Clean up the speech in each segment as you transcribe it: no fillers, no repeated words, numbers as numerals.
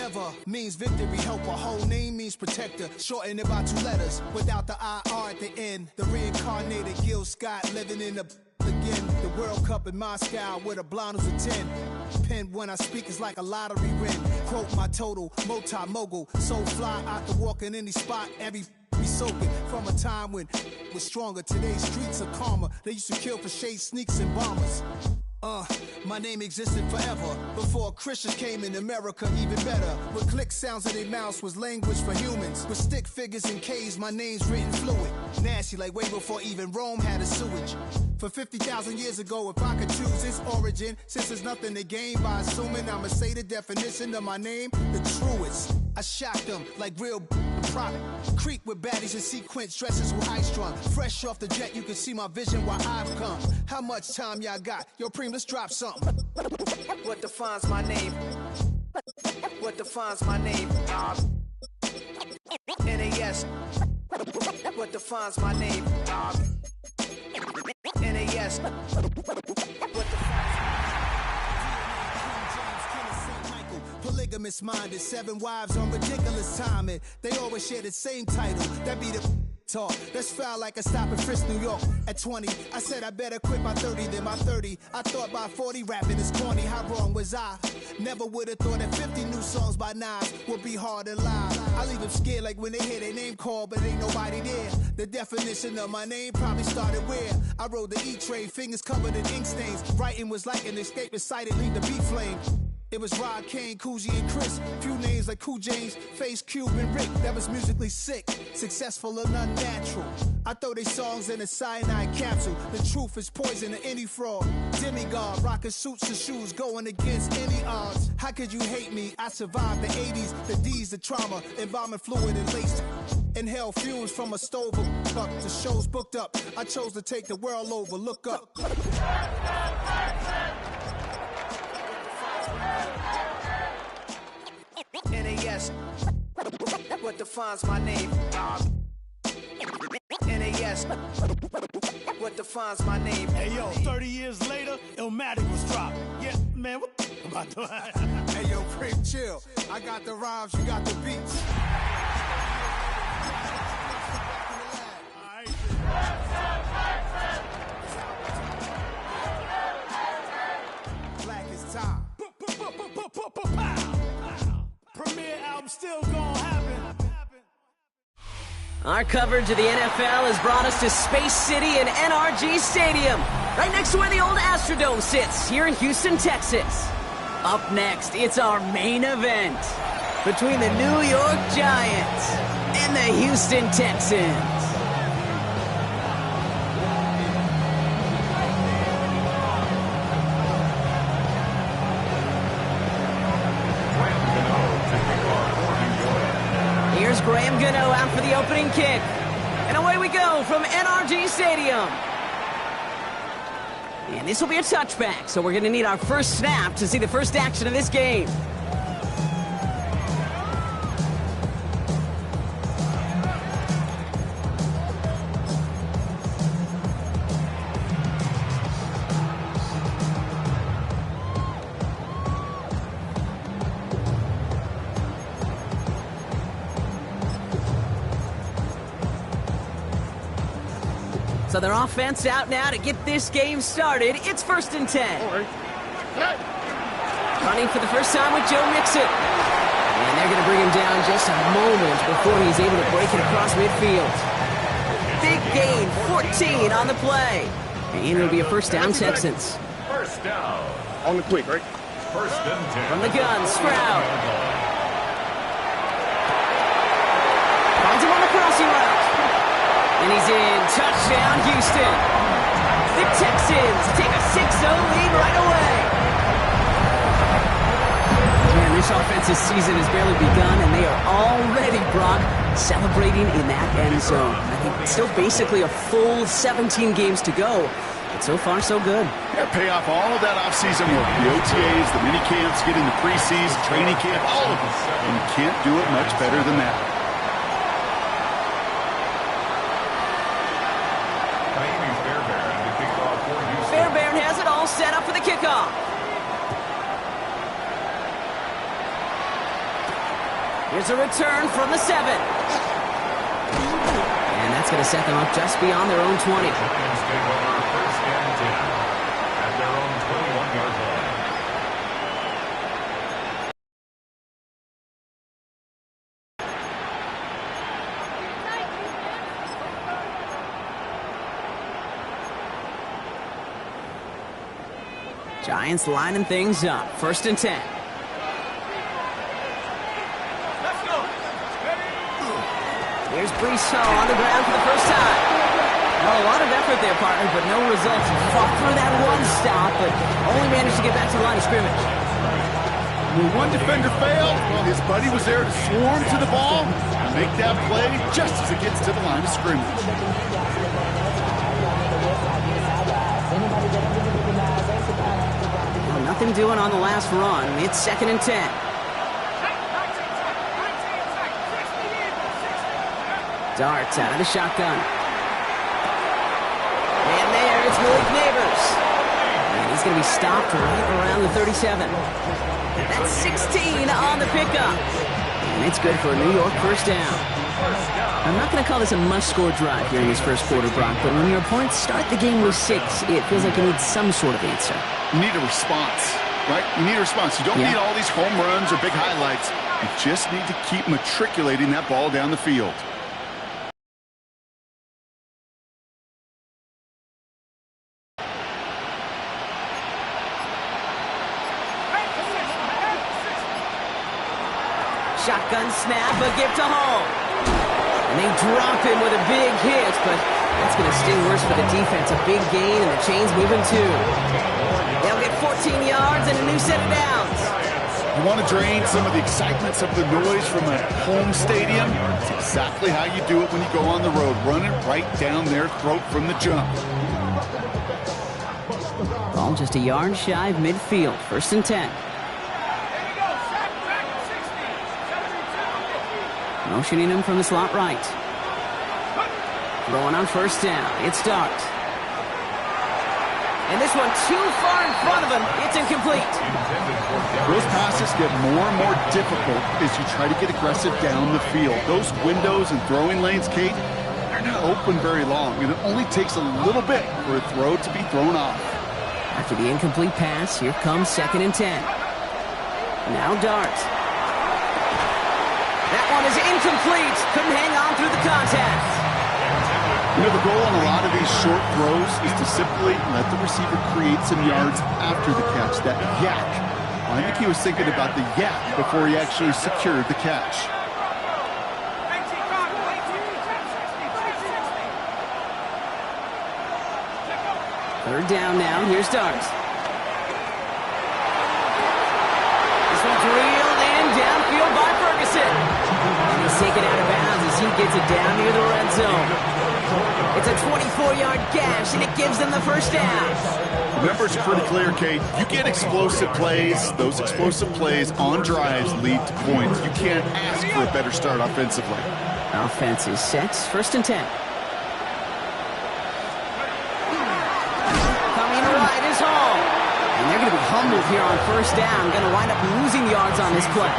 Forever means victory, help. A whole name means protector. Shorten it by 2 letters without the IR at the end. The reincarnated Gil Scott living in the again. The World Cup in Moscow with a blonde who's a 10. Pen when I speak is like a lottery win. Quote my total, multi-mogul. So fly out to walk in any spot. Every be soaking from a time when was stronger. Today's streets are calmer. They used to kill for shade sneaks and bombers. My name existed forever. Before Christians came in America, even better. With click sounds in their mouths was language for humans. With stick figures and K's, my name's written fluid. Nasty like way before even Rome had a sewage. For 50,000 years ago, if I could choose its origin, since there's nothing to gain by assuming I'ma say the definition of my name, the truest. I shocked them like real product. Creep with baddies and sequence dresses with high strung. Fresh off the jet, you can see my vision where I've come. How much time y'all got? Yo, Preem, let's drop something. What defines my name? What defines my name? NAS. What defines my name? NAS. What defines polygamous minded, 7 wives on ridiculous timing. They always share the same title. That be the talk. That's foul like a stop in Frisk, New York. At 20, I said I better quit by 30 than by 30. I thought by 40 rapping is corny. How wrong was I? Never would have thought that 50 new songs by Nas would be hard to live. I leave them scared like when they hear their name called, but ain't nobody there. The definition of my name probably started where I rode the E-train, fingers covered in ink stains. Writing was like an escape inside it, leave the beat flame. It was Rod, Kane, Coogee, and Chris. Few names like Cool James, Face, Cube, and Rick. That was musically sick, successful and unnatural. I throw they songs in a cyanide capsule. The truth is poison to any fraud. Demigod, rocking suits and shoes, going against any odds. How could you hate me? I survived the 80s, the D's, the trauma, embalming fluid and laced. Inhale fumes from a stove up. The show's booked up. I chose to take the world over. Look up. NAS. What defines my name? NAS. What defines my name? Hey yo, 30 years later, Illmatic was dropped. Yeah, man, what the about to Hey yo, Preem, chill. I got the rhymes, you got the beats. Black is time. Premiere album still gonna happen. Our coverage of the NFL has brought us to Space City and NRG Stadium, right next to where the old Astrodome sits, here in Houston, Texas. Up next, it's our main event between the New York Giants and the Houston Texans. Here's Graham Gano out for the opening kick. And away we go from NRG Stadium. And this will be a touchback, so we're going to need our first snap to see the first action of this game. So their offense out now to get this game started. It's 1st and 10. Running for the first time with Joe Mixon. And they're going to bring him down just a moment before he's able to break it across midfield. Big gain, 14 on the play. And it'll be a first down, Texans. First down. On the quick, right? 1st and 10. From the gun, Stroud. Finds him on the crossing route. And he's in. Touchdown, Houston. The Texans take a 6-0 lead right away. Man, this offensive season has barely begun, and they are already, Brock, celebrating in that end zone. I think it's still basically a full 17 games to go, but so far, so good. Yeah, pay off all of that offseason work. The OTAs, the mini camps, getting the preseason, training camp, all of it. And you can't do it much better than that. Fairbairn has it all set up for the kickoff. Here's a return from the 7. And that's going to set them up just beyond their own 20. Texans take over 1st and 10 at their own 21-yard line. Giants lining things up. 1st and 10. Here's Brees Hall on the ground for the first time. Well, a lot of effort there, partner, but no results. Fought through that one stop, but only managed to get back to the line of scrimmage. When one defender failed, his buddy was there to swarm to the ball and make that play just as it gets to the line of scrimmage. Well, nothing doing on the last run. It's 2nd and 10. Darts out of the shotgun. And there, it's Malik Neighbors. And he's going to be stopped right around the 37. That's 16 on the pickup. And it's good for a New York 1st down. I'm not going to call this a must-score drive here in this first quarter, Brock, but when your opponents start the game with 6, it feels like you need some sort of answer. You need a response, right? You need a response. You don't need all these home runs or big highlights. You just need to keep matriculating that ball down the field. Shotgun snap, a gift to Hall. And they drop him with a big hit, but that's going to sting worse for the defense. A big gain, and the chain's moving too. They'll get 14 yards and a new set of downs. You want to drain some of the excitement, some of the noise from a home stadium? That's exactly how you do it when you go on the road. Run it right down their throat from the jump. Ball just a yard shy of midfield. 1st and 10. Motioning him from the slot right. Going on 1st down. It's Dart. And this one too far in front of him. It's incomplete. Those passes get more and more difficult as you try to get aggressive down the field. Those windows and throwing lanes, Kate, they're not open very long, and it only takes a little bit for a throw to be thrown off. After the incomplete pass, here comes 2nd and 10. Now Dart. That one is incomplete. Couldn't hang on through the contact. You know, the goal on a lot of these short throws is to simply let the receiver create some yards after the catch, that yak. Well, I think he was thinking about the yak before he actually secured the catch. Third down now. Here's Dart. This one's reeled in downfield by Ferguson. And he's taken out of bounds as he gets it down near the red zone. It's a 24-yard gash, and it gives them the 1st down. Remember, it's pretty clear, Kate. You get explosive plays. Those explosive plays on drives lead to points. You can't ask for a better start offensively. Offense is set. 1st and 10. Coming right is Hall. And they're going to be humbled here on 1st down. Going to wind up losing yards on this play.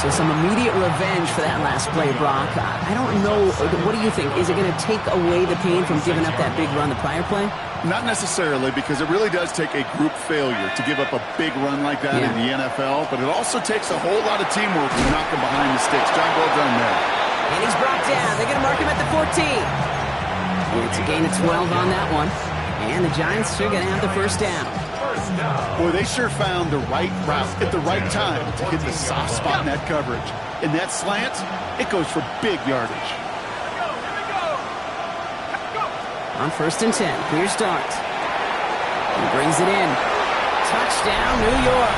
So some immediate revenge for that last play, Brock. I don't know. What do you think? Is it going to take away the pain from giving up that big run the prior play? Not necessarily, because it really does take a group failure to give up a big run like that in the NFL. But it also takes a whole lot of teamwork to knock them behind the sticks. Job well done there. And he's brought down. They're going to mark him at the 14. It's a gain of 12 on that one. And the Giants are going to have the 1st down. Boy, they sure found the right route at the right time to hit the soft spot in that coverage. And that slant, it goes for big yardage. On 1st and 10, here's Dart. He brings it in. Touchdown, New York.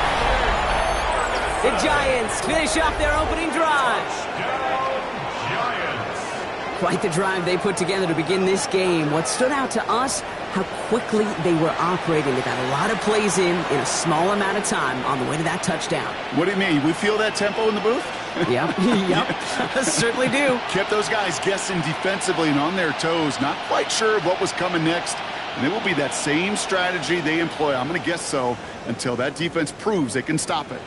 The Giants finish off their opening drive. Quite the drive they put together to begin this game. What stood out to us, how quickly they were operating. They got a lot of plays in a small amount of time on the way to that touchdown. What do you mean? We feel that tempo in the booth? Yep, certainly do. Kept those guys guessing defensively and on their toes, not quite sure what was coming next. And it will be that same strategy they employ, I'm going to guess so, until that defense proves they can stop it.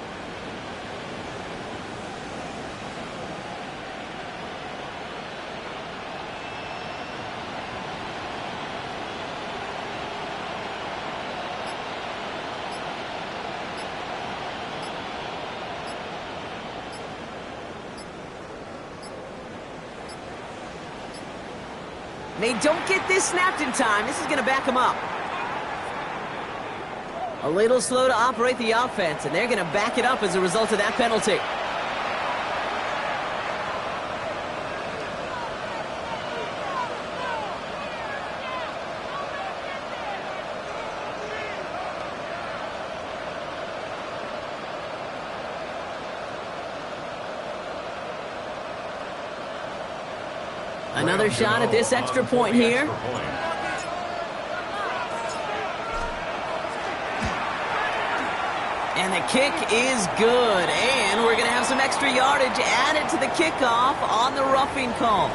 And they don't get this snapped in time. This is going to back them up. A little slow to operate the offense, and they're going to back it up as a result of that penalty. Another shot at this extra point here. And the kick is good. And we're going to have some extra yardage added to the kickoff on the roughing call.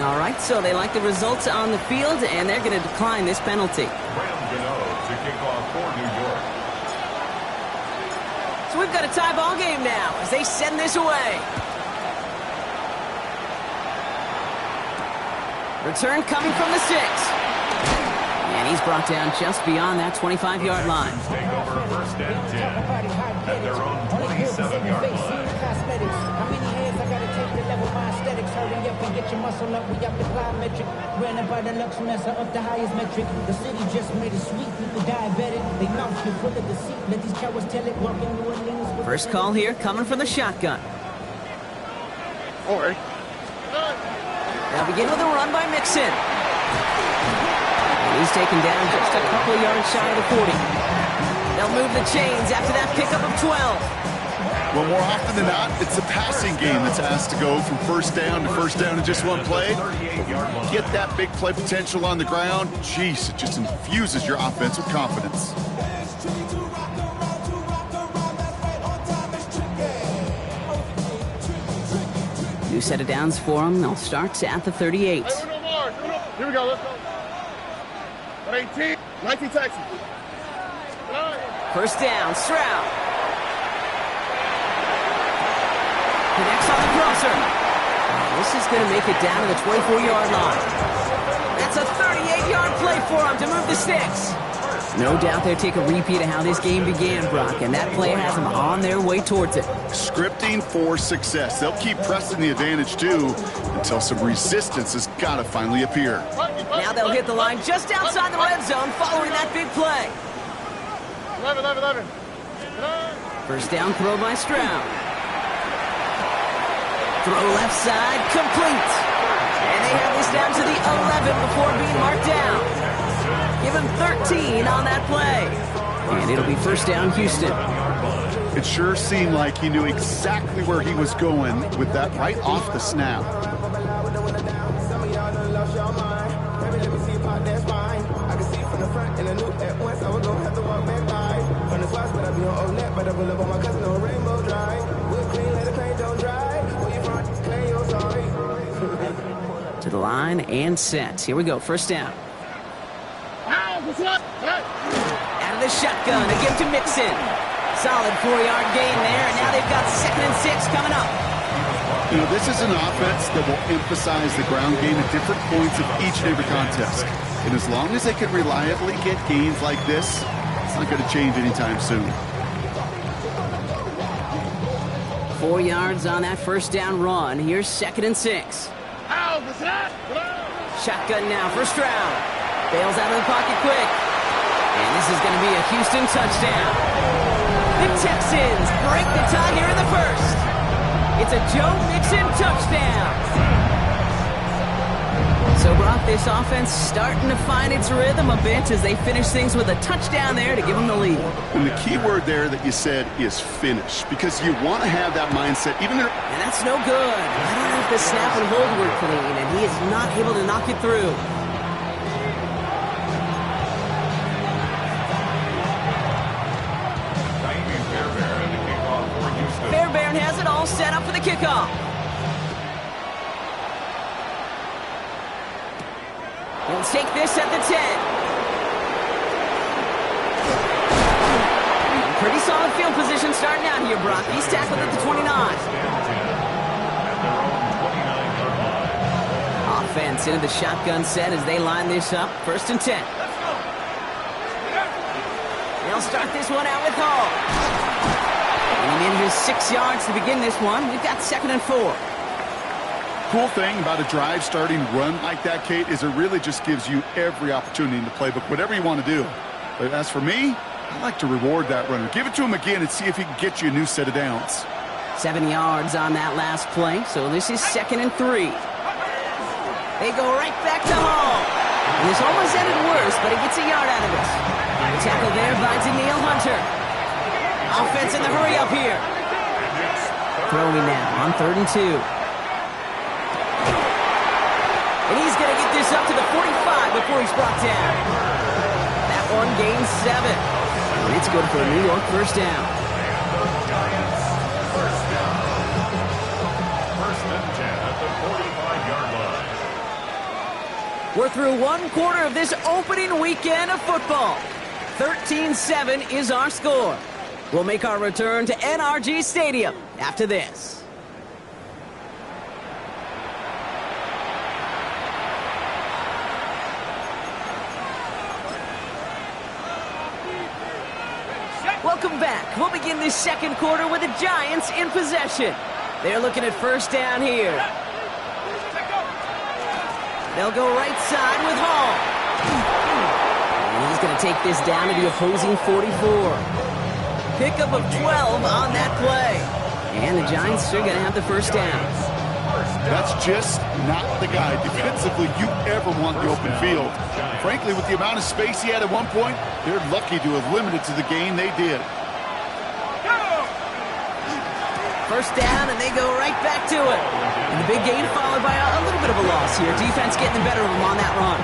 All right, so they like the results on the field, and they're going to decline this penalty. To kick off for New York. So we've got a tie ball game now as they send this away. Return coming from the 6. And he's brought down just beyond that 25-yard line. Take over a first and 10 at their own 27-yard line. How many hands I gotta take to level my aesthetics? Hurry up and get your muscle up. We got the plyometric. Granted by the Lux Messer up the highest metric. The city just made it sweet. People diabetic. They mouth you full of deceit. Let these cowards tell it. Walk in New Orleans. First call here coming from the shotgun. All right. They'll begin with a run by Mixon. And he's taken down just a couple of yards shy of the 40. They'll move the chains after that pickup of 12. Well, more often than not, it's the passing game that's asked to go from first down to first down in just one play. Get that big play potential on the ground. Jeez, it just infuses your offense with confidence. New set of downs for them. They'll start at the 38. Here we go, let's go. 18, 19 Texans. First down, Stroud. Connects on the crosser. This is going to make it down to the 24-yard line. That's a 38-yard play for him to move the sticks. No doubt they'll take a repeat of how this game began, Brock, and that play has them on their way towards it. Scripting for success. They'll keep pressing the advantage, too, until some resistance has got to finally appear. Now they'll hit the line just outside the red zone following that big play. 11. First down throw by Stroud. Throw left side, complete. And they have this down to the 11 before being marked down. Give him 13 on that play. And it'll be first down, Houston. It sure seemed like he knew exactly where he was going with that right off the snap. To the line and set. Here we go, first down. Out of the shotgun, a give to Mixon. Solid 4-yard gain there, and now they've got 2nd and 6 coming up. You know, this is an offense that will emphasize the ground game at different points of each and every contest. And as long as they can reliably get gains like this, it's not going to change anytime soon. 4 yards on that first down run. Here's 2nd and 6. Shotgun now for Stroud. Bails out of the pocket quick. And this is going to be a Houston touchdown. The Texans break the tie here in the first. It's a Joe Mixon touchdown. So, Brock, this offense starting to find its rhythm a bit as they finish things with a touchdown there to give them the lead. And the key word there that you said is finish, because you want to have that mindset. Even there. And that's no good. I don't know if the snap and hold were clean, and he is not able to knock it through. Fairbairn has it all set up for the kickoff. He'll take this at the 10. Pretty solid field position starting out here, Brock. He's tackled at the 29. Offense into the shotgun set as they line this up. 1st and 10. They'll start this one out with Hall. And he manages 6 yards to begin this one. We've got 2nd and 4. cool thing about a drive starting run like that, Kate, is it really just gives you every opportunity in the playbook, whatever you want to do. But as for me, I like to reward that runner. Give it to him again and see if he can get you a new set of downs. 7 yards on that last play, so this is 2nd and 3. They go right back to Hall. And this almost ended worse, but he gets a yard out of it. The tackle there by Daniil Hunter. Offense in the hurry up here. Throwing now on 3rd and 2. And he's going to get this up to the 45 before he's brought down. That one gains 7. And it's good for a New York first down. First down. 1st and 10 at the 45-yard line. We're through 1 quarter of this opening weekend of football. 13-7 is our score. We'll make our return to NRG Stadium after this. Welcome back. We'll begin this 2nd quarter with the Giants in possession. They're looking at first down here. They'll go right side with Hall. And he's going to take this down to the opposing 44. Pickup of 12 on that play. And the Giants are going to have the first down. That's just not the guy defensively you ever want the open field. Frankly, with the amount of space he had at one point, they're lucky to have limited to the gain they did. First down, and they go right back to it. And the big gain followed by a little bit of a loss here. Defense getting the better of them on that run.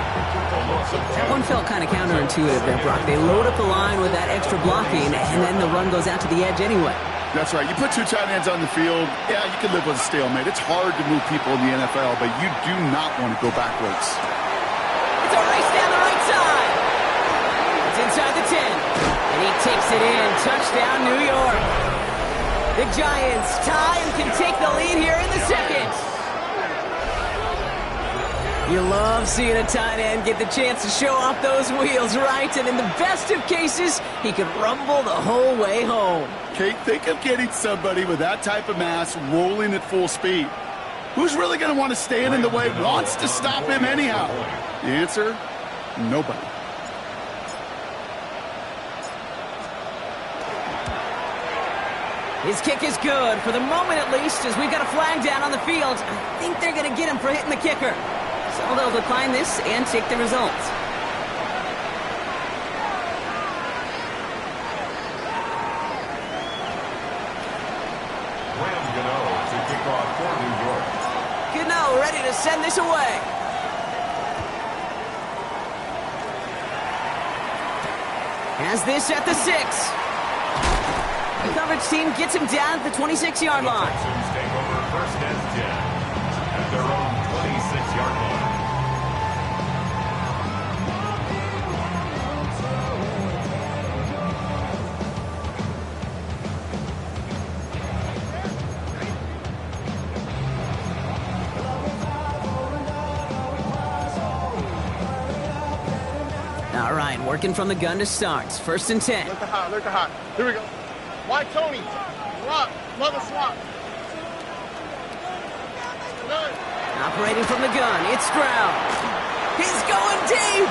That one felt kind of counterintuitive there, Brock. They load up the line with that extra blocking, and then the run goes out to the edge anyway. That's right. You put 2 tight ends on the field, yeah, you can live with a stalemate. It's hard to move people in the NFL, but you do not want to go backwards. It's a race down the right side. It's inside the 10. And he takes it in. Touchdown, New York. The Giants tie and can take the lead here in the 2nd. You love seeing a tight end get the chance to show off those wheels, right? And in the best of cases, he could rumble the whole way home. Kate, think of getting somebody with that type of mass rolling at full speed. Who's really going to want to stand in the way, wants to stop him anyhow? The answer, nobody. His kick is good, for the moment at least, as we've got a flag down on the field. I think they're going to get him for hitting the kicker. So they'll decline this and take the results. To kick off for New York. Gano ready to send this away. Has this at the 6. The coverage team gets him down at the 26-yard line. The Texans take over 1st and 10 at their own 26-yard line. All right, working from the gun to start. 1st and 10. Look the hot. Here we go. Why Tony? Swap. Love a swap. Good. Operating from the gun, it's Stroud. He's going deep.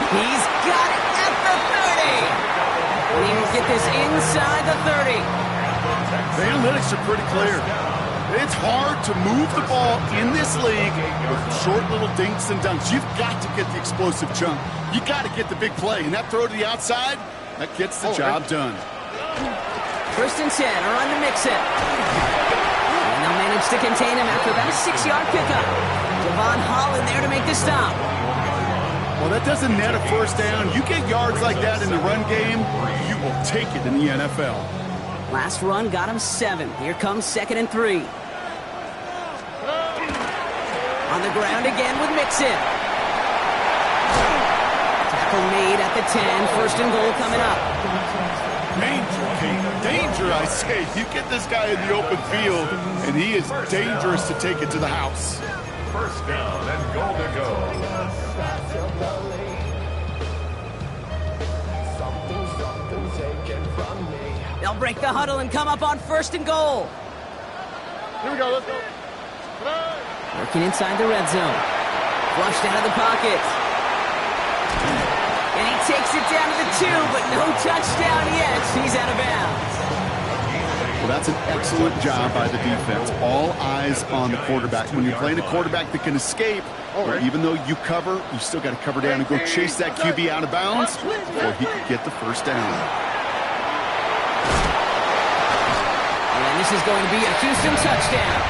He's got it at the 30. And he will get this inside the 30. The analytics are pretty clear. It's hard to move the ball in this league with short little dinks and dunks. You've got to get the explosive chunk. You got to get the big play. And that throw to the outside, that gets the job done. 1st and 10, a run to Mixon. And they'll manage to contain him after about a 6-yard pickup. Devon Holland there to make the stop. Well, that doesn't net a first down. You get yards like that in the run game, you will take it in the NFL. Last run got him 7. Here comes 2nd and 3. On the ground again with Mixon. Tackle made at the 10. 1st and goal coming up. Danger, Kate. Danger, I say. You get this guy in the open field, and he is dangerous to take it to the house. 1st down and goal to go. They'll break the huddle and come up on 1st and goal. Here we go. Let's go. Working inside the red zone. Flushed out of the pocket. And he takes it down to the 2, but no touchdown yet. He's out of bounds. Well, that's an excellent job by the defense. All eyes on the quarterback. When you're playing a quarterback that can escape, well, even though you cover, you still got to cover down and go chase that QB out of bounds before he can get the first down. And this is going to be a Houston touchdown.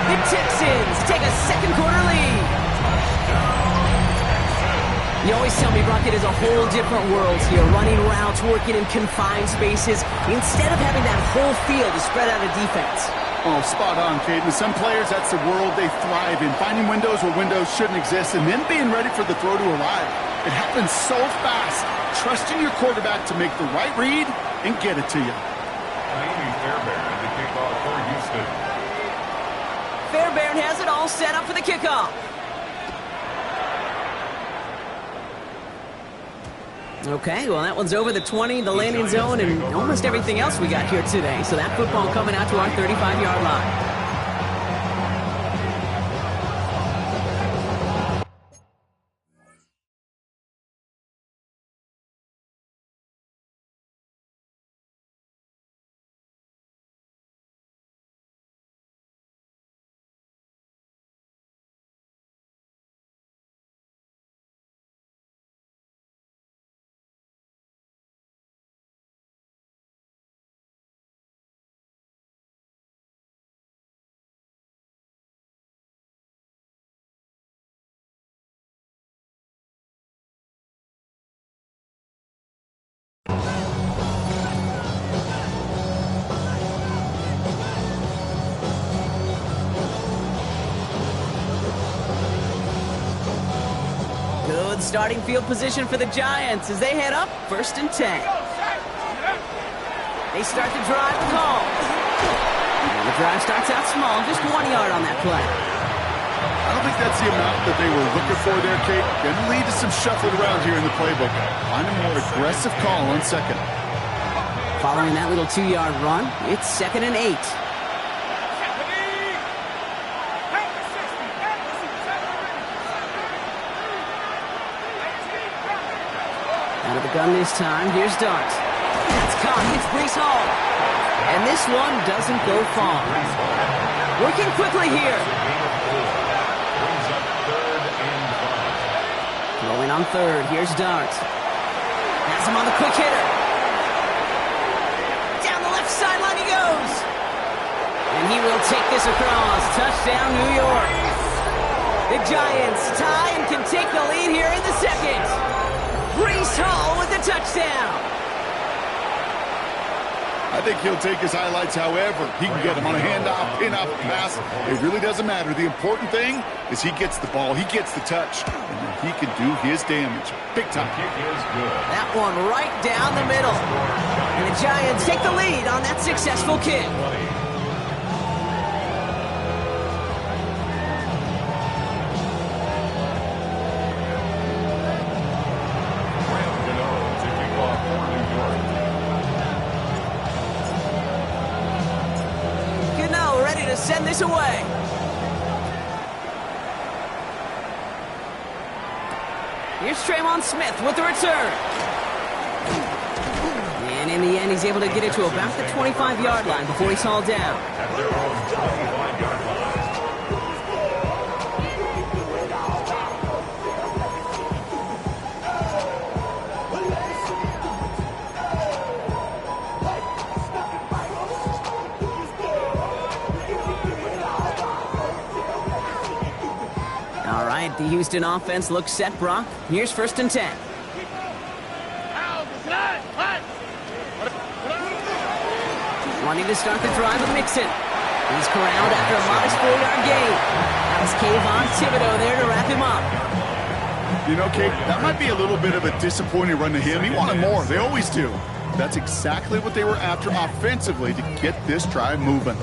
The Texans take a second quarter lead. You always tell me, Brock, it is a whole different world here, running routes, working in confined spaces, instead of having that whole field to spread out a defense. Oh, spot on, Caden. Some players, that's the world they thrive in, finding windows where windows shouldn't exist, and then being ready for the throw to arrive. It happens so fast. Trusting your quarterback to make the right read and get it to you. Fairbairn, the kickoff for Houston. Fairbairn has it all set up for the kickoff. Okay, well, that one's over the 20, the landing zone, and almost everything else we got here today. So that football coming out to our 35-yard line. Good starting field position for the Giants as they head up 1st and 10. They start the drive with Hall. And the drive starts out small, just 1 yard on that play. I don't think that's the amount that they were looking for there, Kate. Going to lead to some shuffling around here in the playbook. Find a more aggressive call on second. Following that little 2-yard run, it's 2nd and 8. Out of the gun this time, here's Dart. That's caught, it's Brees Hall. And this one doesn't go far. Working quickly here. Throwing on 3rd, here's Dart. Has him on the quick hitter. Down the left sideline he goes. And he will take this across. Touchdown, New York. The Giants tie and can take the lead here in the second. Brees Hall with the touchdown. I think he'll take his highlights however he can get them on a handoff, pin-off, pass. It really doesn't matter. The important thing is he gets the ball, he gets the touch, and then he can do his damage. Big time. Kick is good. That one right down the middle. And the Giants take the lead on that successful kick. Ready to send this away. Here's Traymon Smith with the return. And in the end, he's able to get it to about the 25-yard line before he's hauled down. At their own 25-yard line. The Houston offense looks set, Brock. Here's 1st and 10. Wanting to start the drive with Mixon. He's corralled after a modest 4-yard gain. That's Kayvon Thibodeau there to wrap him up. You know, Kate, that might be a little bit of a disappointing run to him. He wanted more. They always do. That's exactly what they were after offensively to get this drive moving.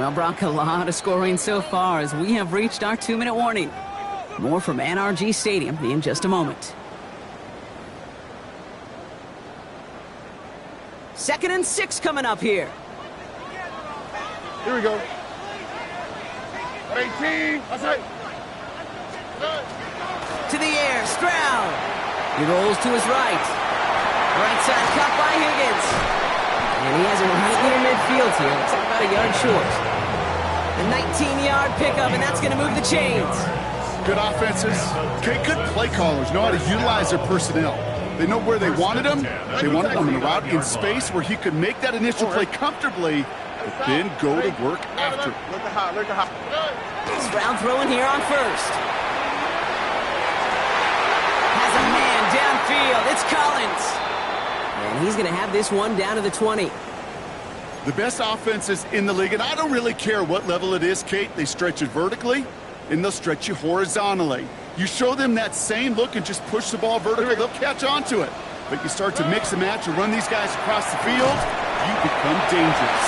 Well, Brock, a lot of scoring so far as we have reached our 2-minute warning. More from NRG Stadium in just a moment. 2nd and 6 coming up here. Here we go. 18. That's it. To the air, Stroud. He rolls to his right. Right side cut by Higgins. And he has it right near midfield here. Looks like about a yard short. The 19-yard pickup, and that's going to move the chains. Good offenses. Okay, good play callers know how to utilize their personnel. They know where they wanted him. They wanted him in a route in space where he could make that initial play comfortably, but then go to work after. Look at high. Stroud throwing here on first. Has a man downfield. It's Collins. And he's going to have this one down to the 20. The best offenses in the league, and I don't really care what level it is, Kate, they stretch it vertically, and they'll stretch you horizontally. You show them that same look and just push the ball vertically, they'll catch on to it. But you start to mix and match and run these guys across the field, you become dangerous.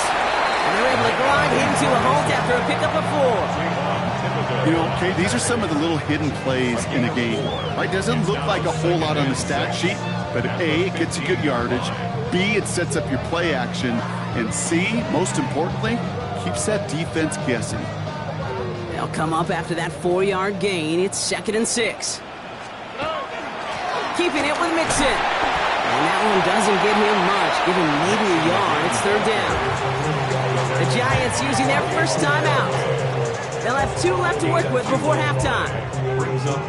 And they're able to grind him to a halt after a pickup of 4. You know, Kate, these are some of the little hidden plays in a game. Right? Doesn't look like a whole lot on the stat sheet, but A, it gets you good yardage, B, it sets up your play action, and C, most importantly, keeps that defense guessing. They'll come up after that 4-yard gain. It's 2nd and 6. Keeping it with Mixon. And that one doesn't get him much. Give him maybe a yard. It's 3rd down. The Giants using their first timeout. They'll have 2 left to work with before halftime.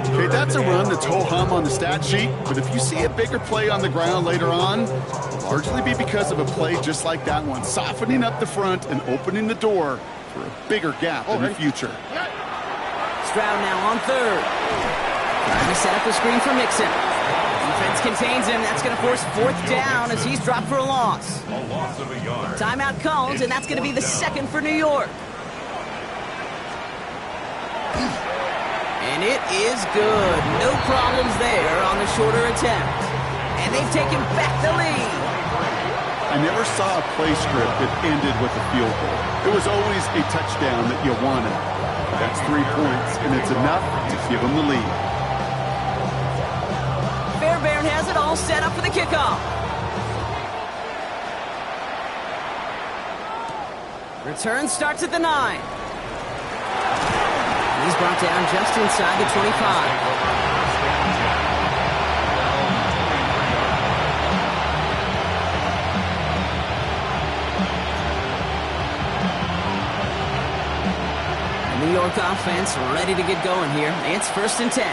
Okay, that's a run that's ho-hum on the stat sheet, but if you see a bigger play on the ground later on, it'll largely be because of a play just like that one, softening up the front and opening the door for a bigger gap in the future. Stroud now on 3rd. Trying to set up a screen for Mixon. Defense contains him. That's going to force 4th down as he's dropped for a loss. A loss of a yard. Timeout called, and that's going to be the 2nd for New York. And it is good. No problems there on the shorter attempt. And they've taken back the lead. I never saw a play script that ended with a field goal. It was always a touchdown that you wanted. That's 3 points, and it's enough to give them the lead. Fairbairn has it all set up for the kickoff. Return starts at the 9. He's brought down just inside the 25. New York offense ready to get going here. It's 1st and 10.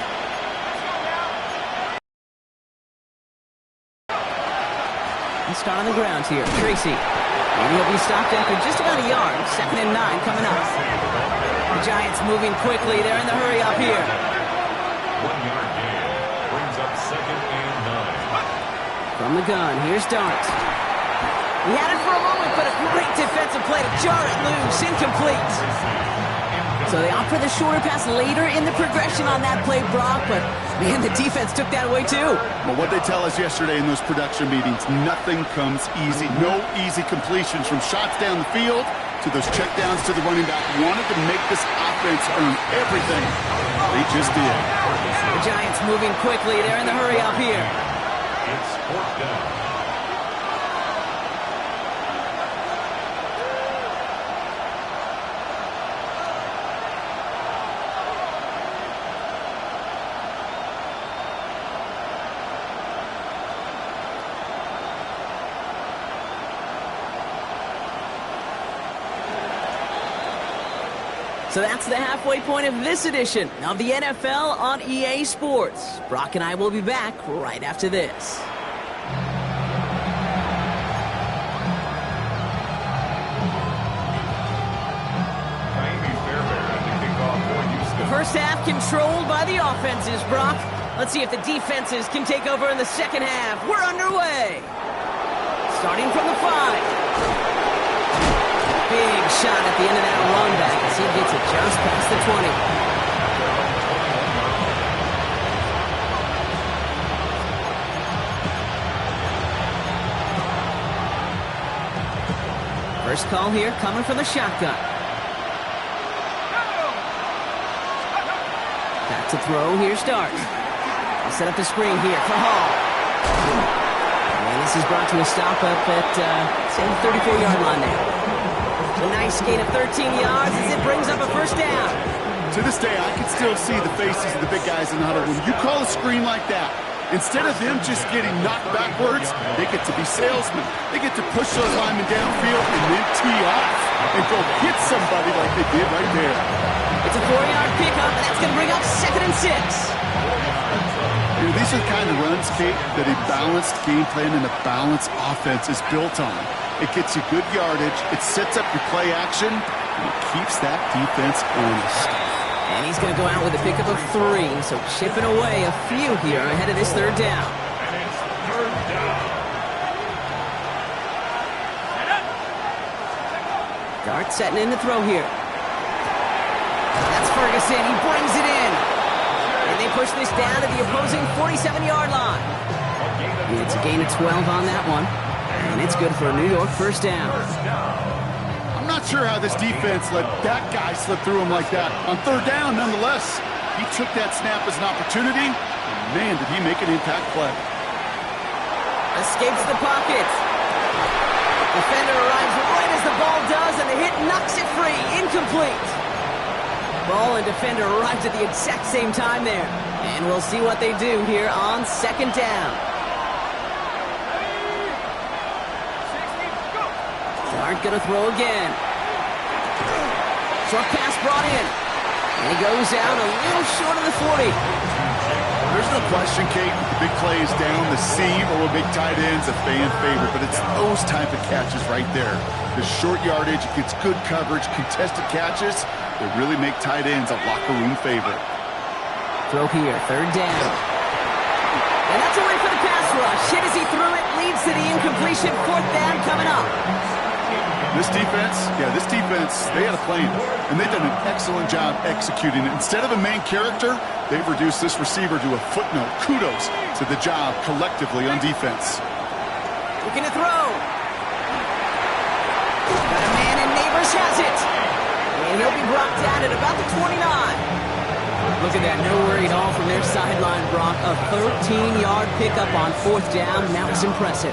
Let's start on the ground here. Tracy. And he'll be stopped after just about a yard. 2nd and 9 coming up. The Giants moving quickly. They're in the hurry up here. 1-yard gain brings up 2nd and 9. From the gun, here's Dart. He had it for a moment, but a great defensive play to jar it loose. Incomplete. So they opt for the shorter pass later in the progression on that play, Brock, but man, the defense took that away too. Well, what they tell us yesterday in those production meetings, nothing comes easy. No easy completions from shots down the field to those checkdowns to the running back. Wanted to make this offense earn everything. They just did. The Giants moving quickly. They're in the hurry up here. It's 4th down. So that's the halfway point of this edition of the NFL on EA Sports. Brock and I will be back right after this. The first half controlled by the offenses, Brock. Let's see if the defenses can take over in the second half. We're underway. Starting from the 5. Big shot at the end of that run back as he gets it just past the 20. First call here coming from the shotgun. To throw, here's Starks. He'll set up the screen here for Hall. And this is brought to a stop up at, say, the 34-yard line there. A nice gain of 13 yards as it brings up a first down. To this day, I can still see the faces of the big guys in the huddle. When you call a screen like that, instead of them just getting knocked backwards, they get to be salesmen. They get to push those linemen downfield and then tee off and go hit somebody like they did right there. It's a 4-yard pickup, and that's going to bring up 2nd and 6. You know, these are the kind of runs, Kate, that a balanced game plan and a balanced offense is built on. It gets you good yardage, it sets up your play action, and it keeps that defense honest. And he's going to go out with a pickup of 3, so chipping away a few here ahead of this 3rd down. And it's 3rd down. Dart setting in the throw here. That's Ferguson. He brings it in. And they push this down to the opposing 47-yard line. It's a gain of 12 on that one. And it's good for a New York first down. I'm not sure how this defense let that guy slip through him like that. On 3rd down, nonetheless, he took that snap as an opportunity. And man, did he make an impact play. Escapes the pocket. Defender arrives right as the ball does, and the hit knocks it free. Incomplete. Ball and defender arrives at the exact same time there. And we'll see what they do here on 2nd down. Dart gonna throw again. Short pass brought in. And he goes out a little short of the 40. There's no question, Kate, the big play is down the seam or a big tight end's a fan favorite, but it's those type of catches right there. The short yardage, it gets good coverage, contested catches, they really make tight ends a locker room favorite. Throw here, 3rd down. And that's away for the pass rush. Hit as he threw it, leads to the incompletion. 4th down coming up. This defense, they had a plan, and they've done an excellent job executing it. Instead of a main character, they've reduced this receiver to a footnote. Kudos to the job collectively on defense. Looking to throw. Got a man, and Neighbors has it. And he'll be brought down at about the 29. Look at that, no worry at all from their sideline, Brock. A 13-yard pickup on 4th down. Now it's impressive.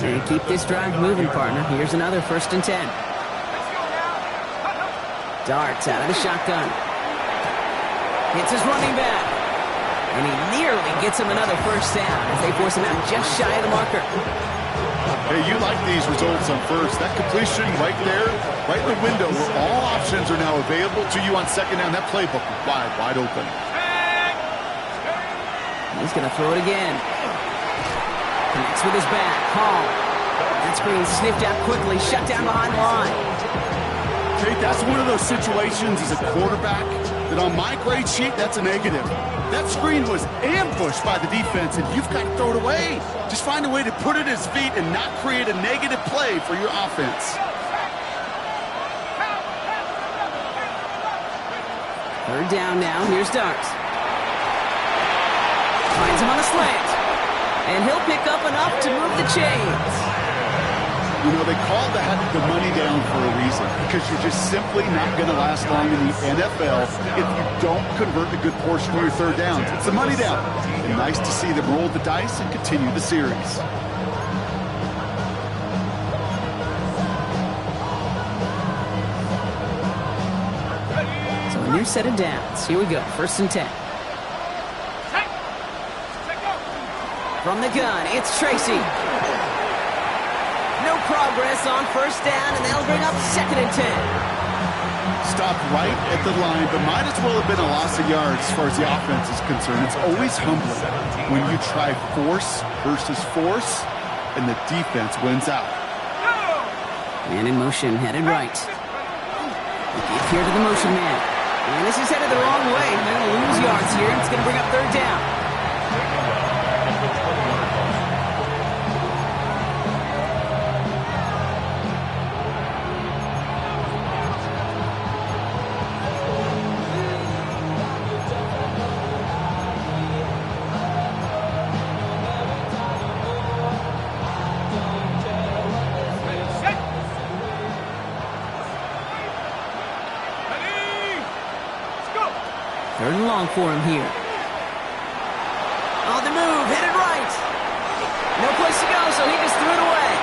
And keep this drive moving, partner. Here's another 1st and 10. Darts out of the shotgun. Hits his running back. And he nearly gets him another 1st down as they force him out just shy of the marker. Hey, you like these results on 1st. That completion right there, right in the window where all options are now available to you on 2nd down. That playbook wide open. He's going to throw it again. Connects with his back. Hall. That screen sniffed out quickly. Shut down behind the line. Kate, that's one of those situations as a quarterback that on my grade sheet, that's a negative. That screen was ambushed by the defense, and you've got to throw it away. Just find a way to put it at his feet and not create a negative play for your offense. 3rd down now. Here's Darks. Finds him on a slant. And he'll pick up enough to move the chains. You know, they call that the money down for a reason, because you're just simply not going to last long in the NFL if you don't convert a good portion of your 3rd downs. It's the money down. And nice to see them roll the dice and continue the series. So a new set of downs. Here we go. 1st and 10. From the gun, it's Tracy. No progress on 1st down, and they'll bring up 2nd and 10. Stopped right at the line, but might as well have been a loss of yards as far as the offense is concerned. It's always humbling when you try force versus force, and the defense wins out. Man in motion, headed right. Give here to the motion man. And this is headed the wrong way. They're going to lose yards here, and it's going to bring up 3rd down. Third and long for him here. On the move, headed right. No place to go, so he just threw it away.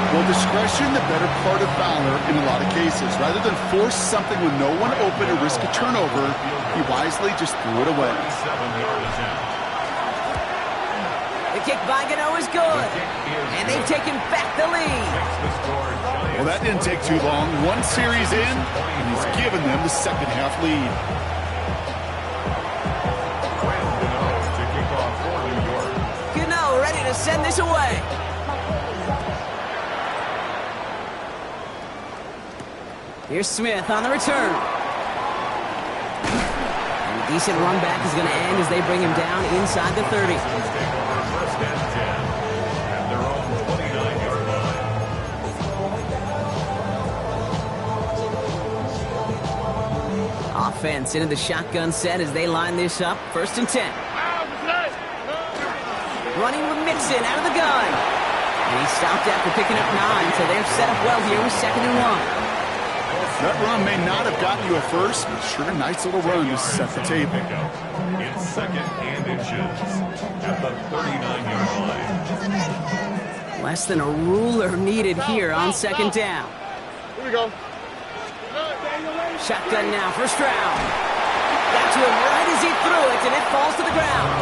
Well, discretion, the better part of valor in a lot of cases. Rather than force something with no one open or risk a turnover, he wisely just threw it away. The kick by Gano is good, and they've taken back the lead. Well, that didn't take too long. One series in, and he's given them the second half lead. Gano ready to send this away. Here's Smith on the return. And a decent run back is going to end as they bring him down inside the 30. First and 10 at their own 29-yard line. Offense into the shotgun set as they line this up. First and 10. Running with Mixon out of the gun. And he stopped after picking up 9, so they're set up well here with 2nd and 1. That run may not have gotten you a first, but sure, nice little run to set the table. It's 2nd and inches at the 39-yard line. Less than a ruler needed here on 2nd down. Here we go. Shotgun now, first round. Got to him right as he threw it, and it falls to the ground.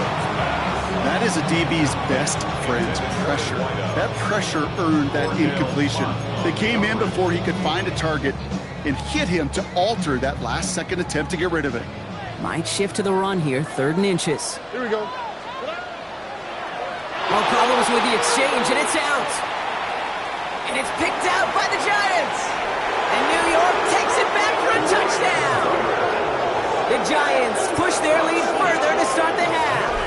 That is a DB's best friend, pressure. That pressure earned that incompletion. They came in before he could find a target and hit him to alter that last-second attempt to get rid of it. Might shift to the run here, 3rd and inches. Here we go. No problems with the exchange, and it's out. And it's picked out by the Giants. And New York takes it back for a touchdown. The Giants push their lead further to start the half.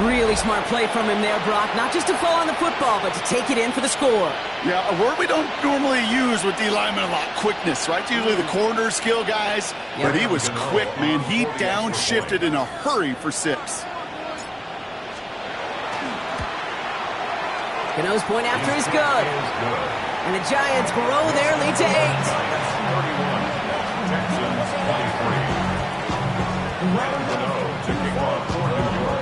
Really smart play from him there, Brock. Not just to fall on the football, but to take it in for the score. Yeah, a word we don't normally use with D linemen a lot, quickness, right? Usually the corner skill guys, but he was quick, man. He downshifted in a hurry for 6. Cano's point after is good. And the Giants grow their lead to 8. Texans 23. Ryan Cano to kick off for New York.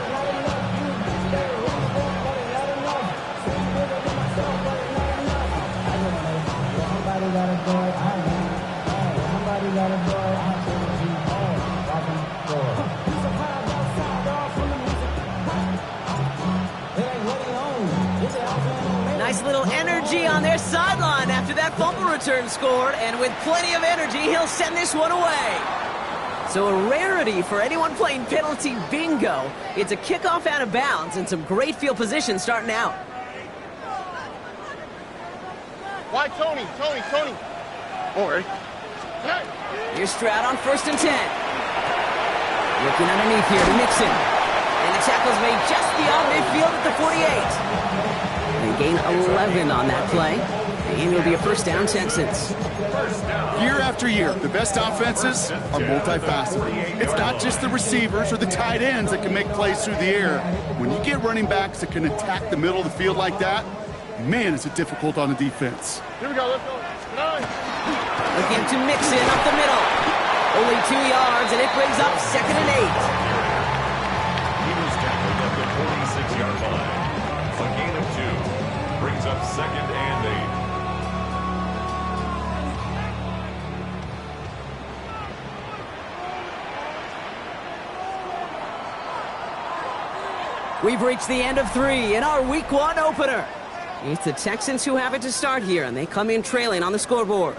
Nice little energy on their sideline after that fumble return scored, and with plenty of energy, he'll send this one away. So a rarity for anyone playing penalty bingo. It's a kickoff out of bounds and some great field position starting out. Why, Tony? All right. Here's Stroud on 1st and 10. Looking underneath here to Mixon. And the tackle's made just beyond midfield at the 48. They gain 11 on that play. And it'll be a first down, Texans. Year after year, the best offenses are multifaceted. It's not just the receivers or the tight ends that can make plays through the air. When you get running backs that can attack the middle of the field like that, man, is it difficult on the defense. Here we go. Let's go. Again to Mixon up the middle. Only 2 yards, and it brings up 2nd and 8. He was tackled at the 46-yard line. A gain of 2 brings up 2nd and 8. We've reached the end of 3 in our Week 1 opener. It's the Texans who have it to start here, and they come in trailing on the scoreboard.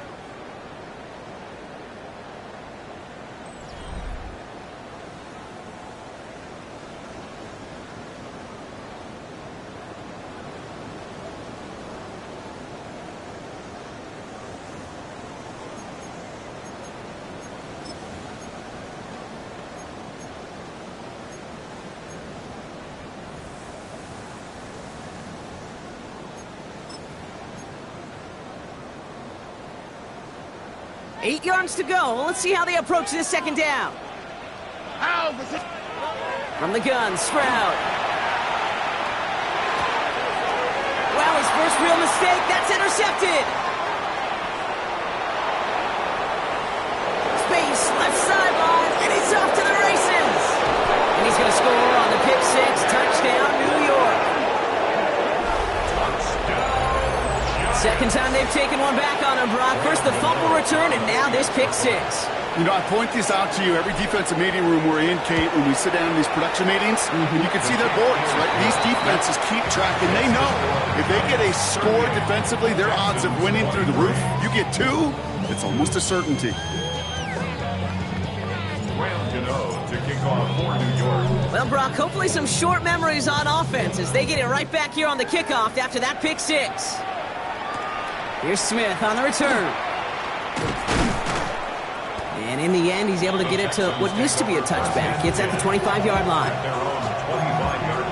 Eight yards to go. Let's see how they approach this 2nd down. From the gun, Stroud. Wow, his first real mistake. That's intercepted. Space left sideline, and he's off to the races. And he's going to score on the pick six. Touchdown, New York. Second time they've taken one back on him, Brock. First the fumble return, and now this pick six. You know, I point this out to you every defensive meeting room we're in, Kate, when we sit down in these production meetings, and you can see their boards, right? These defenses keep track, and they know if they get a score defensively, their odds of winning through the roof. You get two, it's almost a certainty. To kick off for New York. Well, Brock, hopefully some short memories on offense as they get it right back here on the kickoff after that pick six. Here's Smith on the return. And in the end, he's able to get it to what used to be a touchback. It's at the 25-yard line. Their own 25-yard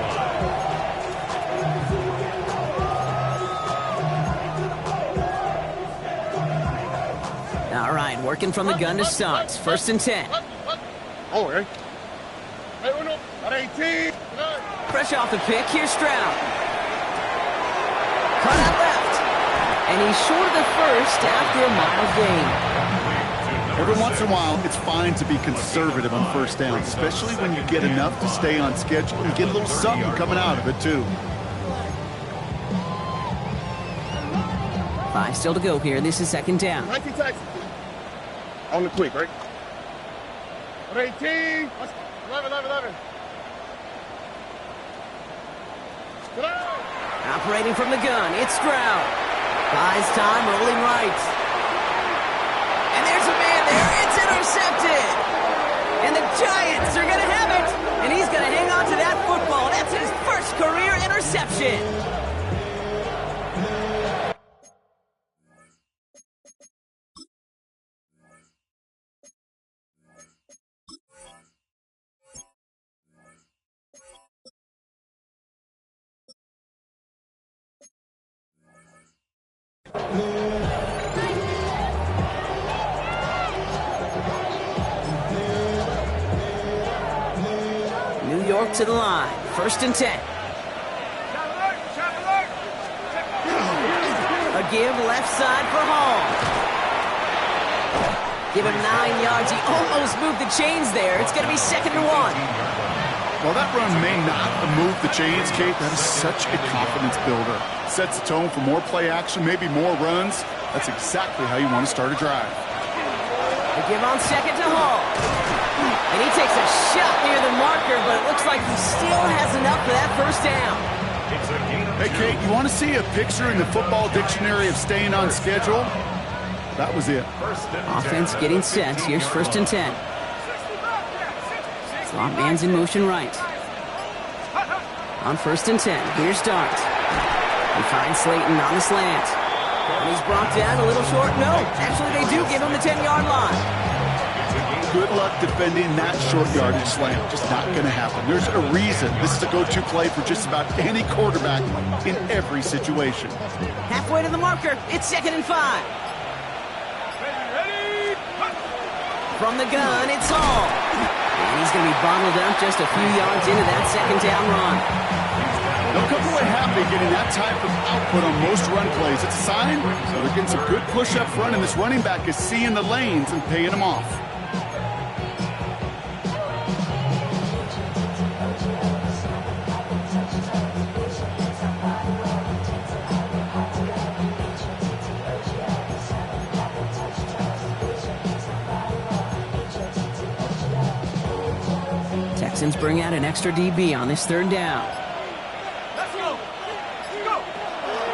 line. All right, working from the gun to start. First and 10. Oh, hey. Hey, uno, at 18. Fresh off the pick, here's Stroud. Cut out left. And he's short of the first after a mild gain. Every once in a while, it's fine to be conservative on first down, especially when you get enough to stay on schedule and get a little something coming out of it, too. 5 still to go here. This is second down. 19 Texans. On the quick, right? At 18. 11. Operating from the gun, it's Stroud. Buys time, rolling right. And there's a man there. It's intercepted. And the Giants are going to have it. And he's going to hang on to that football. That's his first career interception. New York to the line. First and 10. A give left side for Hall. Give him 9 yards. He almost moved the chains there. It's going to be second and 1. While that run may not have moved the chains, Kate, that is such a confidence builder. Sets the tone for more play action, maybe more runs. That's exactly how you want to start a drive. A give on second to Hall. And he takes a shot near the marker, but it looks like he still has enough for that first down. Hey, Kate, you want to see a picture in the football dictionary of staying on schedule? That was it. Offense getting set. Here's first and 10. Slot man's in motion right. On first and 10, here's Dart. He finds Slayton on the slant. And he's brought down a little short. No, actually they do give him the 10-yard line. Good luck defending that short yardage slant. Just not going to happen. There's a reason this is a go-to play for just about any quarterback in every situation. Halfway to the marker, it's second and 5. From the gun, it's Hall. And he's going to be bottled up just a few yards into that second down run. They'll come away happy getting that type of output on most run plays. It's a sign that they're getting some good push up front, and this running back is seeing the lanes and paying them off. Texans bring out an extra DB on this third down.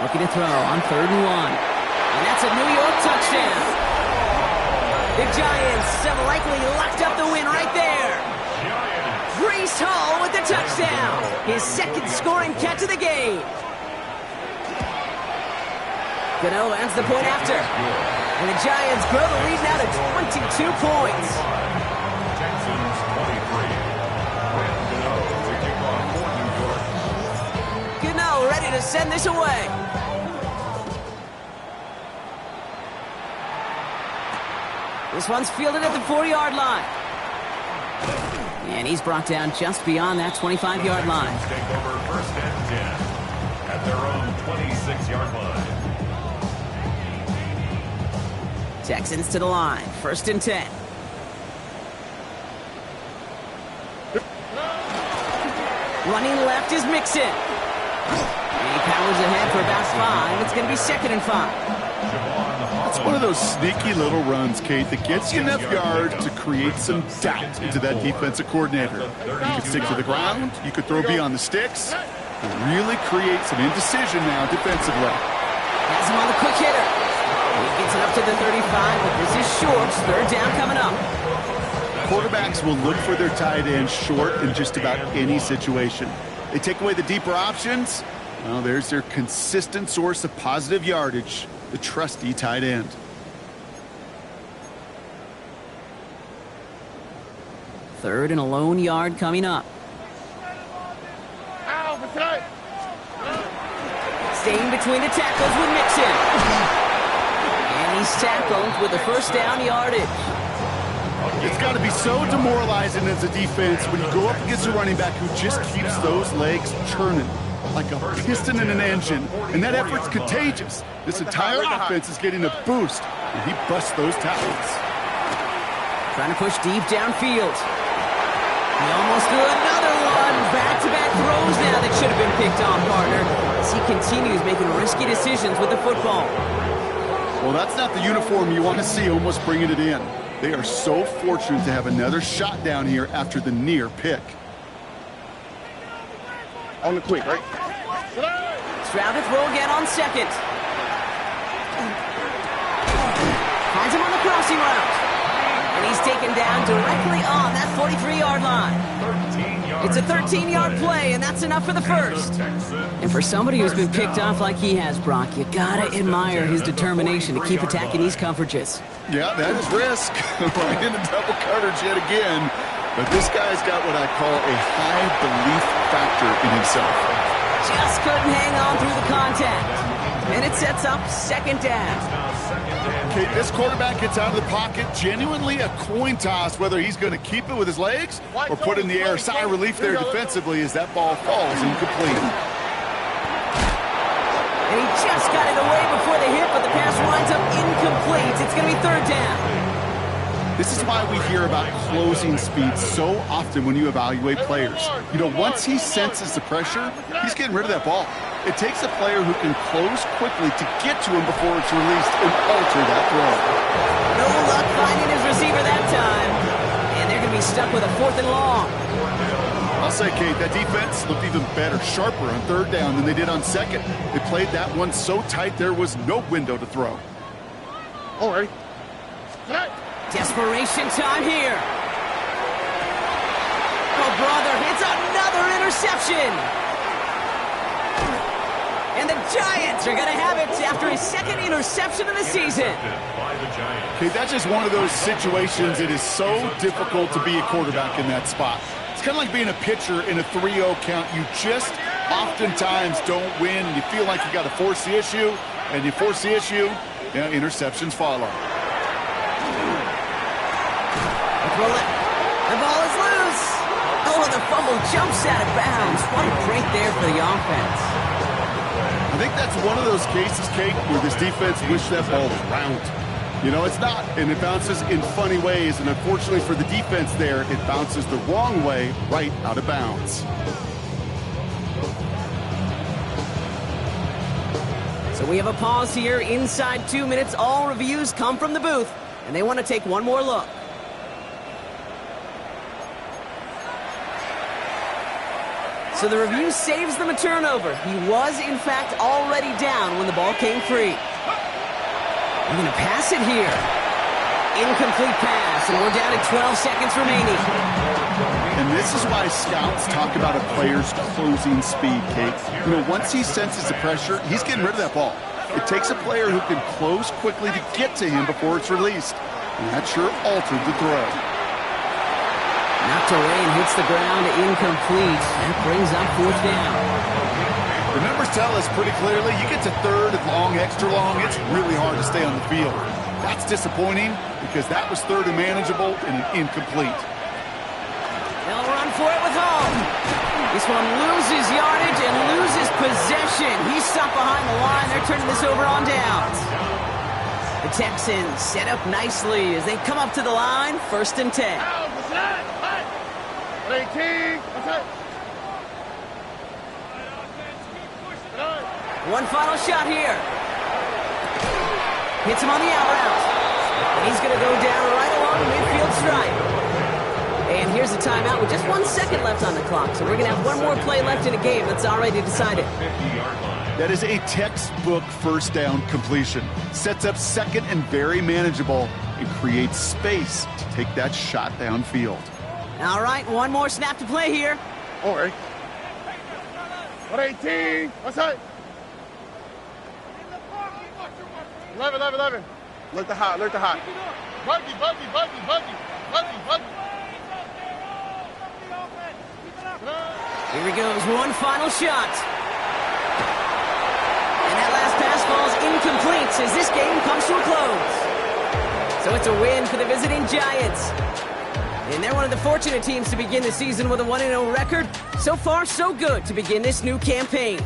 Looking to throw on third and 1. And that's a New York touchdown. The Giants have likely locked up the win right there. Breece Hall with the touchdown. His second scoring catch of the game. Gano adds the point after. And the Giants grow the lead now to 22 points. Texans 23. Gano to kick off for New York. Gano ready to send this away. This one's fielded at the 4-yard line. And he's brought down just beyond that 25-yard line. Take over first and 10 at their own 26-yard line. Texans to the line. First and 10. Running left is Mixon. And he powers ahead for about 5. It's going to be 2nd and 5. It's one of those sneaky little runs, Kate, that gets you enough yards to create some doubt into that defensive coordinator. You could stick to the ground. You could throw beyond the sticks. And really create some indecision now defensively. Has him on the quick hitter. He gets it up to the 35, but this is short. 3rd down coming up. Quarterbacks will look for their tight end short in just about any situation. They take away the deeper options. Well, there's their consistent source of positive yardage, the trusty tight end. Third and a lone yard coming up. Staying between the tackles with Mixon. And he's tackled with the 1st down yardage. It's got to be so demoralizing as a defense when you go up against a running back who just keeps those legs churning like a piston in an engine, and that effort's contagious. This entire offense is getting a boost, and he busts those tackles. Trying to push deep downfield. He almost threw another one. Back-to-back throws now that should have been picked off, partner, as he continues making risky decisions with the football. Well, that's not the uniform you want to see almost bringing it in. They are so fortunate to have another shot down here after the near pick. On the quick, right? Stroud to throw again on 2nd. Finds him on the crossing route. And he's taken down directly on that 43-yard line. It's a 13-yard play, and that's enough for the 1st. And for somebody who's been picked off like he has, Brock, you gotta admire his determination to keep attacking these coverages. Yeah, that is risk. Right into double coverage yet again. But this guy's got what I call a high belief factor in himself. Just couldn't hang on through the contact. And it sets up 2nd down. Okay, this quarterback gets out of the pocket, genuinely a coin toss whether he's going to keep it with his legs or put in the air. Sigh of relief there defensively as that ball falls incomplete. And he just got it away before the hit, but the pass winds up incomplete. It's going to be 3rd down. This is why we hear about closing speed so often when you evaluate players. You know, once he senses the pressure, he's getting rid of that ball. It takes a player who can close quickly to get to him before it's released and alter that throw. No luck finding his receiver that time. And they're going to be stuck with a 4th and long. I'll say, Kate, that defense looked even better, sharper on 3rd down than they did on 2nd. They played that one so tight there was no window to throw. All right. Desperation time here. Oh, brother, it's another interception. And the Giants are going to have it after his 2nd interception of the season. Okay, that's just one of those situations. It is so difficult to be a quarterback in that spot. It's kind of like being a pitcher in a 3-0 count. You just oftentimes don't win. You feel like you got to force the issue, and you force the issue, interceptions follow. The ball is loose. Oh, the fumble jumps out of bounds. What a break there for the offense. I think that's one of those cases, Kate, where this defense wished that ball was round. You know, it's not, and it bounces in funny ways, and unfortunately for the defense there, it bounces the wrong way right out of bounds. So we have a pause here inside 2 minutes. All reviews come from the booth, and they want to take one more look. So the review saves them a turnover. He was, in fact, already down when the ball came free. They're going to pass it here. Incomplete pass, and we're down at 12 seconds remaining. And this is why scouts talk about a player's closing speed, Kate. You know, once he senses the pressure, he's getting rid of that ball. It takes a player who can close quickly to get to him before it's released. And that sure altered the throw. Knocked away and hits the ground incomplete. That brings up 4th down. The numbers tell us pretty clearly, you get to 3rd and long, extra long, it's really hard to stay on the field. That's disappointing because that was 3rd and manageable and an incomplete. They'll run for it with home. This one loses yardage and loses possession. He's stopped behind the line. They're turning this over on downs. The Texans set up nicely as they come up to the line, 1st and 10. One final shot here. Hits him on the out route. And he's going to go down right along the midfield stripe. And here's a timeout with just 1 second left on the clock. So we're going to have one more play left in a game that's already decided. That is a textbook first down completion. Sets up second and very manageable and creates space to take that shot downfield. All right, one more snap to play here. All right. 118. What's that? 11. Alert the hot. Buggy. Here he goes, one final shot. And that last pass falls incomplete as this game comes to a close. So it's a win for the visiting Giants. And they're one of the fortunate teams to begin the season with a 1-0 record. So far, so good to begin this new campaign.